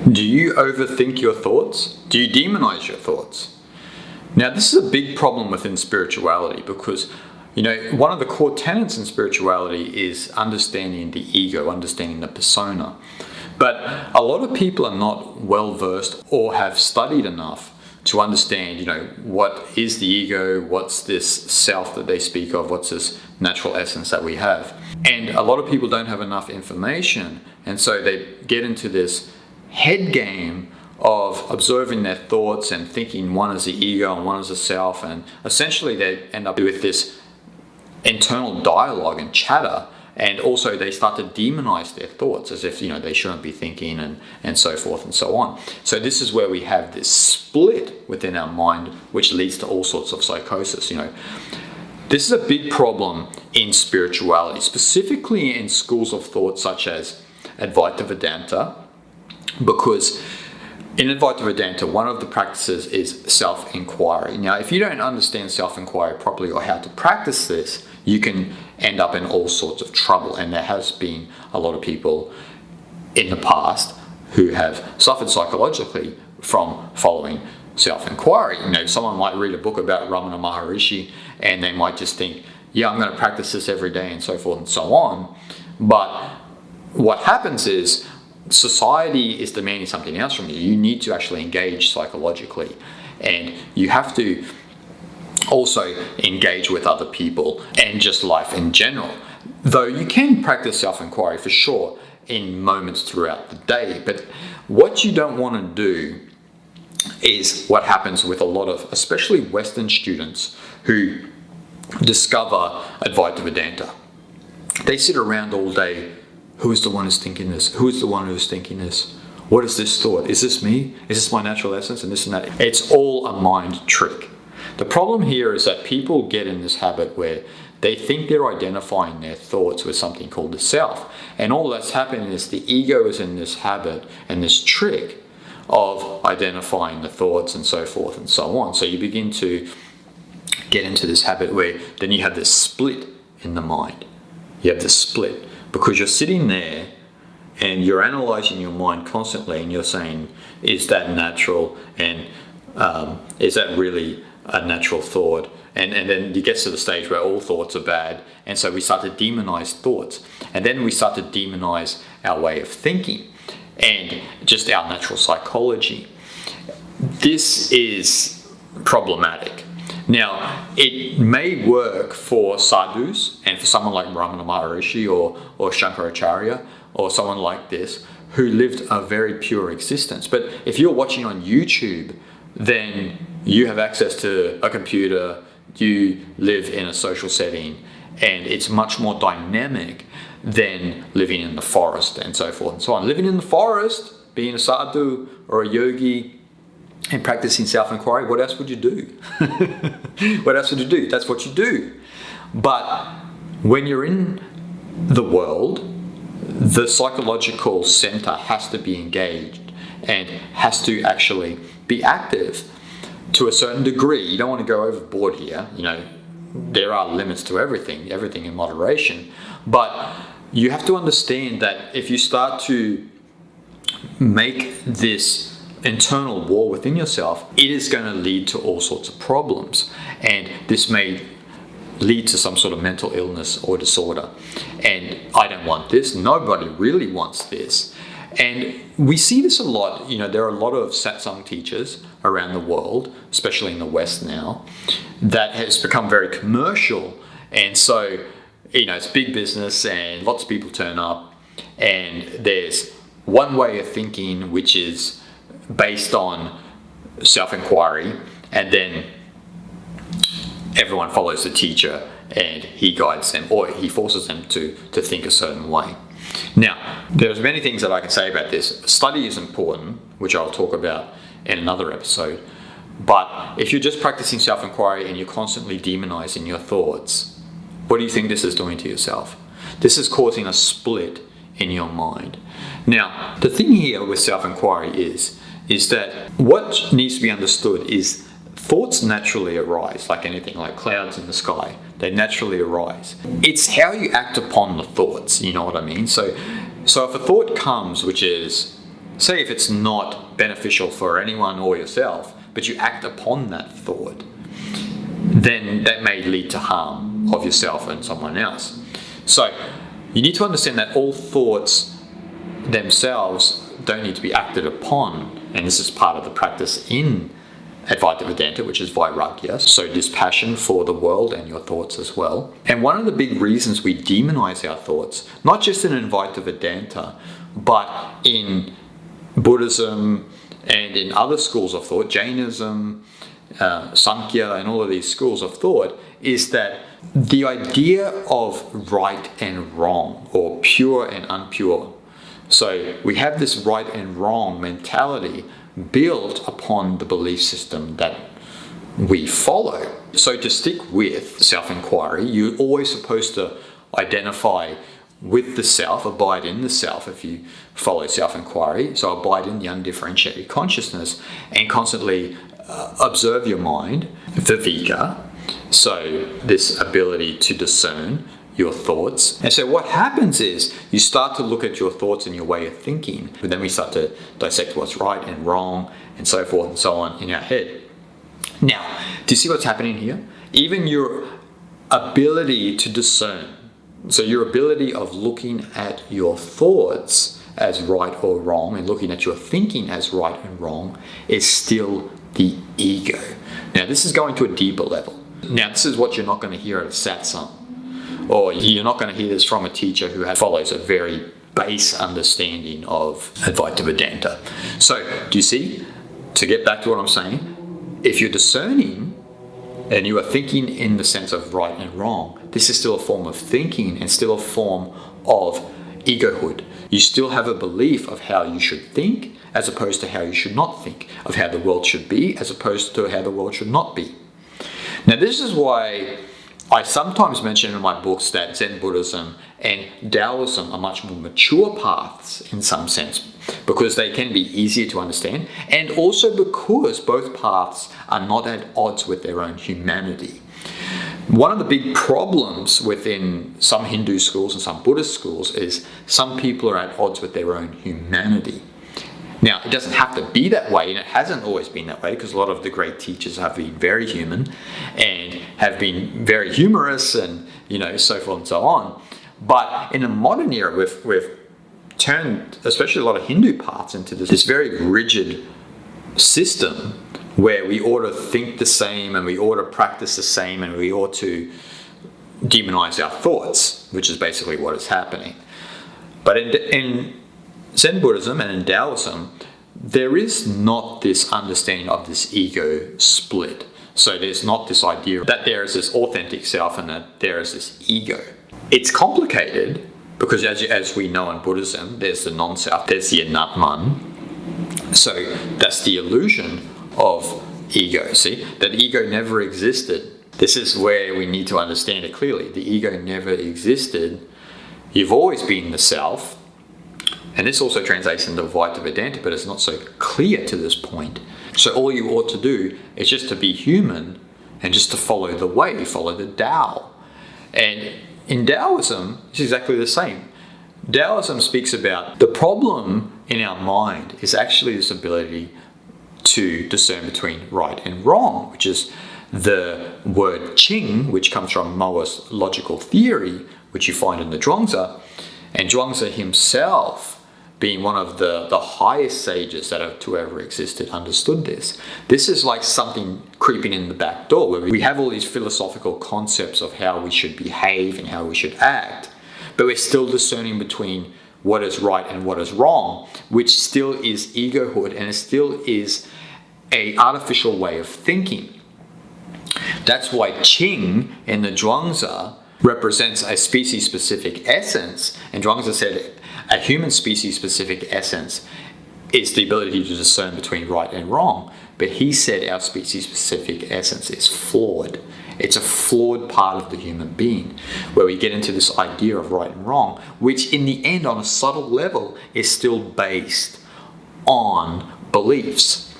Do you overthink your thoughts? Do you demonize your thoughts? Now, this is a big problem within spirituality because, one of the core tenets in spirituality is understanding the ego, understanding the persona. But a lot of people are not well versed or have studied enough to understand, what is the ego, what's this self that they speak of, what's this natural essence that we have. And a lot of people don't have enough information, and so they get into this head game of observing their thoughts and thinking one is the ego and one is the self, and essentially they end up with this internal dialogue and chatter, and also they start to demonize their thoughts as if they shouldn't be thinking, and so forth and so on. So this is where we have this split within our mind, which leads to all sorts of psychosis. This is a big problem in spirituality, specifically in schools of thought such as Advaita Vedanta, because in Advaita Vedanta, one of the practices is self-inquiry. Now, if you don't understand self-inquiry properly or how to practice this, you can end up in all sorts of trouble. And there has been a lot of people in the past who have suffered psychologically from following self-inquiry. Someone might read a book about Ramana Maharishi and they might just think, yeah, I'm going to practice this every day and so forth and so on. But what happens is society is demanding something else from you. You need to actually engage psychologically, and you have to also engage with other people and just life in general. Though you can practice self-inquiry for sure in moments throughout the day, but what you don't want to do is what happens with a lot of, especially Western students who discover Advaita Vedanta. They sit around all day. Who is the one who's thinking this? Who is the one who's thinking this? What is this thought? Is this me? Is this my natural essence? And this and that. It's all a mind trick. The problem here is that people get in this habit where they think they're identifying their thoughts with something called the self. And all that's happening is the ego is in this habit and this trick of identifying the thoughts and so forth and so on. So you begin to get into this habit where then you have this split in the mind. You have this split. Because you're sitting there and you're analyzing your mind constantly and you're saying, is that natural? And is that really a natural thought? And then it gets to the stage where all thoughts are bad. And so we start to demonize thoughts. And then we start to demonize our way of thinking and just our natural psychology. This is problematic. Now, it may work for sadhus and for someone like Ramana Maharishi or Shankaracharya or someone like this who lived a very pure existence. But if you're watching on YouTube, then you have access to a computer, you live in a social setting, and it's much more dynamic than living in the forest and so forth and so on. Living in the forest, being a sadhu or a yogi, and practicing self-inquiry, what else would you do? What else would you do? That's what you do. But when you're in the world, the psychological center has to be engaged and has to actually be active to a certain degree. You don't want to go overboard here. There are limits to everything in moderation. But you have to understand that if you start to make this internal war within yourself, it is going to lead to all sorts of problems, and this may lead to some sort of mental illness or disorder. And I don't want this. Nobody really wants this. And we see this a lot. There are a lot of satsang teachers around the world, especially in the West now, that has become very commercial, and so it's big business and lots of people turn up, and there's one way of thinking which is based on self-inquiry, and then everyone follows the teacher and he guides them, or he forces them to think a certain way. Now, there's many things that I can say about this. Study is important, which I'll talk about in another episode, but if you're just practicing self-inquiry and you're constantly demonizing your thoughts, what do you think this is doing to yourself? This is causing a split in your mind. Now, the thing here with self-inquiry is that what needs to be understood is thoughts naturally arise, like anything, like clouds in the sky. They naturally arise. It's how you act upon the thoughts, you know what I mean? So if a thought comes which is say if it's not beneficial for anyone or yourself, but you act upon that thought, then that may lead to harm of yourself and someone else. So you need to understand that all thoughts themselves don't need to be acted upon, and this is part of the practice in Advaita Vedanta, which is Vairagya, so dispassion for the world and your thoughts as well. And one of the big reasons we demonize our thoughts, not just in Advaita Vedanta, but in Buddhism and in other schools of thought, Jainism, Sankhya, and all of these schools of thought, is that the idea of right and wrong, or pure and impure. So we have this right and wrong mentality built upon the belief system that we follow. So to stick with self-inquiry, you're always supposed to identify with the self, abide in the self if you follow self-inquiry. So abide in the undifferentiated consciousness and constantly observe your mind, viveka, so this ability to discern your thoughts. And so what happens is you start to look at your thoughts and your way of thinking, but then we start to dissect what's right and wrong and so forth and so on in our head. Now, do you see what's happening here? Even your ability to discern, so your ability of looking at your thoughts as right or wrong and looking at your thinking as right and wrong is still the ego. Now, this is going to a deeper level. Now, this is what you're not going to hear at a satsang. Or you're not going to hear this from a teacher who follows a very base understanding of Advaita Vedanta. So, do you see? To get back to what I'm saying, if you're discerning and you are thinking in the sense of right and wrong, this is still a form of thinking and still a form of egohood. You still have a belief of how you should think as opposed to how you should not think, of how the world should be as opposed to how the world should not be. Now, this is why I sometimes mention in my books that Zen Buddhism and Taoism are much more mature paths in some sense, because they can be easier to understand, and also because both paths are not at odds with their own humanity. One of the big problems within some Hindu schools and some Buddhist schools is some people are at odds with their own humanity. Now, it doesn't have to be that way, and it hasn't always been that way, because a lot of the great teachers have been very human and have been very humorous and, so forth and so on. But in the modern era, we've turned, especially a lot of Hindu paths, into this very rigid system where we ought to think the same and we ought to practice the same and we ought to demonize our thoughts, which is basically what is happening. But in Zen Buddhism and in Taoism, there is not this understanding of this ego split. So there's not this idea that there is this authentic self and that there is this ego. It's complicated because as we know in Buddhism, there's the non-self, there's the anatman. So that's the illusion of ego. See, that ego never existed. This is where we need to understand it clearly. The ego never existed. You've always been the self. And this also translates into Advaita Vedanta, but it's not so clear to this point. So all you ought to do is just to be human and just to follow the way, follow the Tao. And in Taoism, it's exactly the same. Taoism speaks about the problem in our mind is actually this ability to discern between right and wrong, which is the word Qing, which comes from Moa's logical theory, which you find in the Zhuangzi. And Zhuangzi himself, being one of the highest sages that have to ever existed, understood this. This is like something creeping in the back door, where we have all these philosophical concepts of how we should behave and how we should act, but we're still discerning between what is right and what is wrong, which still is egohood, and it still is an artificial way of thinking. That's why Qing in the Zhuangzi represents a species-specific essence, and Zhuangzi said a human species-specific essence is the ability to discern between right and wrong, but he said our species-specific essence is flawed. It's a flawed part of the human being, where we get into this idea of right and wrong, which in the end, on a subtle level, is still based on beliefs.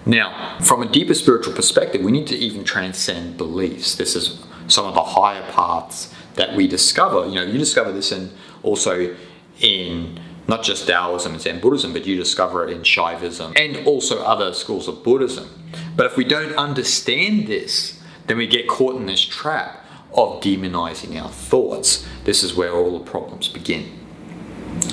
Now, from a deeper spiritual perspective, we need to even transcend beliefs. This is some of the higher paths that we discover. You discover this also in Not just Taoism and Zen Buddhism, but you discover it in Shaivism and also other schools of Buddhism. But if we don't understand this, then we get caught in this trap of demonizing our thoughts. This is where all the problems begin.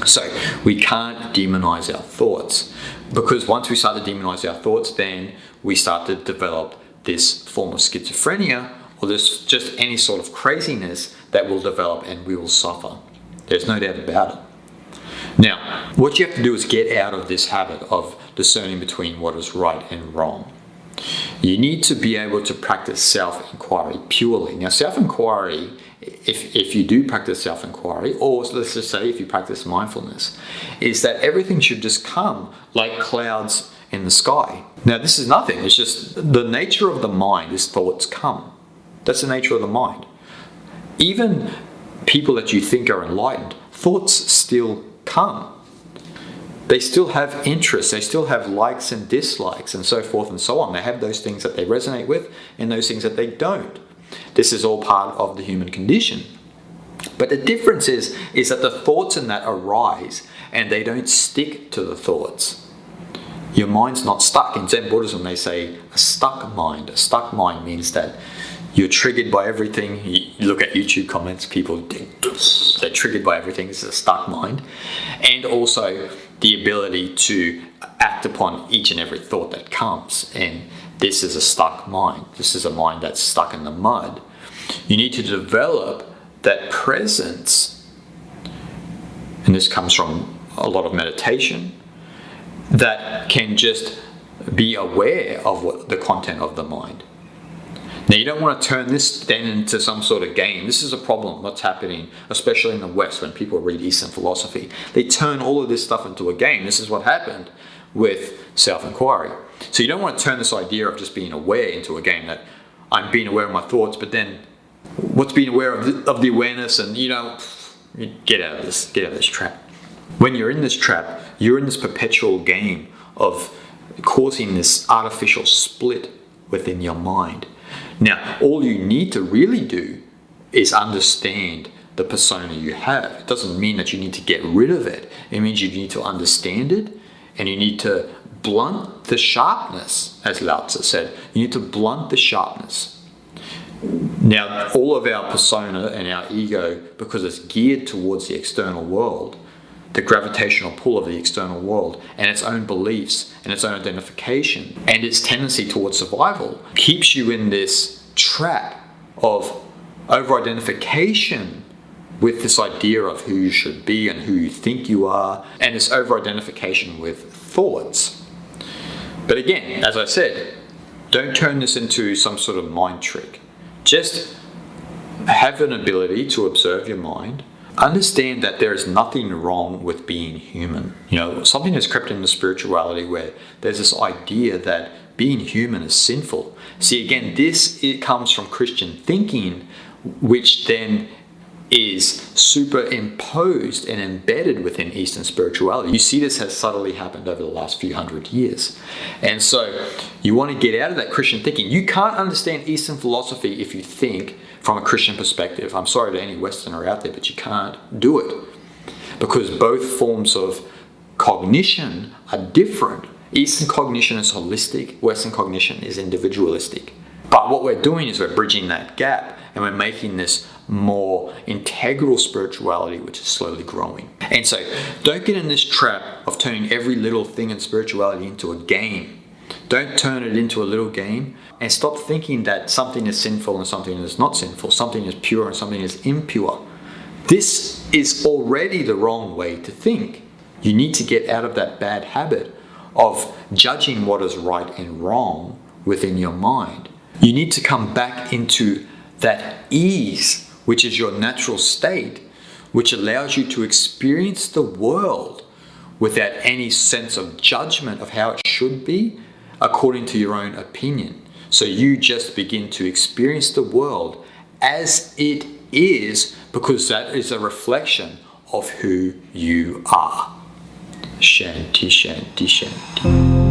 So we can't demonize our thoughts, because once we start to demonize our thoughts, then we start to develop this form of schizophrenia, or this just any sort of craziness that will develop, and we will suffer. There's no doubt about it. Now, what you have to do is get out of this habit of discerning between what is right and wrong. You need to be able to practice self-inquiry purely. Now, self-inquiry, if you do practice self-inquiry, or let's just say if you practice mindfulness, is that everything should just come like clouds in the sky. Now, this is nothing. It's just the nature of the mind is thoughts come. That's the nature of the mind. Even people that you think are enlightened, thoughts still come. They still have interests, they still have likes and dislikes and so forth and so on. They have those things that they resonate with and those things that they don't. This is all part of the human condition. But the difference is that the thoughts in that arise and they don't stick to the thoughts. Your mind's not stuck. In Zen Buddhism, they say a stuck mind. A stuck mind means that you're triggered by everything. You look at YouTube comments, people, they're triggered by everything. This is a stuck mind. And also the ability to act upon each and every thought that comes. And this is a stuck mind. This is a mind that's stuck in the mud. You need to develop that presence. And this comes from a lot of meditation, that can just be aware of what the content of the mind. Now, you don't want to turn this then into some sort of game. This is a problem that's happening, especially in the West, when people read Eastern philosophy. They turn all of this stuff into a game. This is what happened with self-inquiry. So you don't want to turn this idea of just being aware into a game, that I'm being aware of my thoughts, but then what's being aware of the awareness, and you get out of this trap. When you're in this trap, you're in this perpetual game of causing this artificial split within your mind. Now, all you need to really do is understand the persona you have. It doesn't mean that you need to get rid of it. It means you need to understand it, and you need to blunt the sharpness, as Lao Tzu said. You need to blunt the sharpness. Now, all of our persona and our ego, because it's geared towards the external world, the gravitational pull of the external world, and its own beliefs and its own identification and its tendency towards survival, keeps you in this trap of over-identification with this idea of who you should be and who you think you are, and this over-identification with thoughts. But again, as I said, don't turn this into some sort of mind trick. Just have an ability to observe your mind. Understand that there is nothing wrong with being human. Something has crept into spirituality where there's this idea that being human is sinful. See, again, it comes from Christian thinking, which then is superimposed and embedded within Eastern spirituality. You see this has subtly happened over the last few hundred years. And so you want to get out of that Christian thinking. You can't understand Eastern philosophy if you think from a Christian perspective. I'm sorry to any Westerner out there, but you can't do it, because both forms of cognition are different. Eastern cognition is holistic, Western cognition is individualistic. But what we're doing is we're bridging that gap, and we're making this more integral spirituality, which is slowly growing. And so don't get in this trap of turning every little thing in spirituality into a game. Don't turn it into a little game, and stop thinking that something is sinful and something is not sinful, something is pure and something is impure. This is already the wrong way to think. You need to get out of that bad habit of judging what is right and wrong within your mind. You need to come back into that ease, which is your natural state, which allows you to experience the world without any sense of judgment of how it should be according to your own opinion. So you just begin to experience the world as it is, because that is a reflection of who you are. Shanti, shanti, shanti.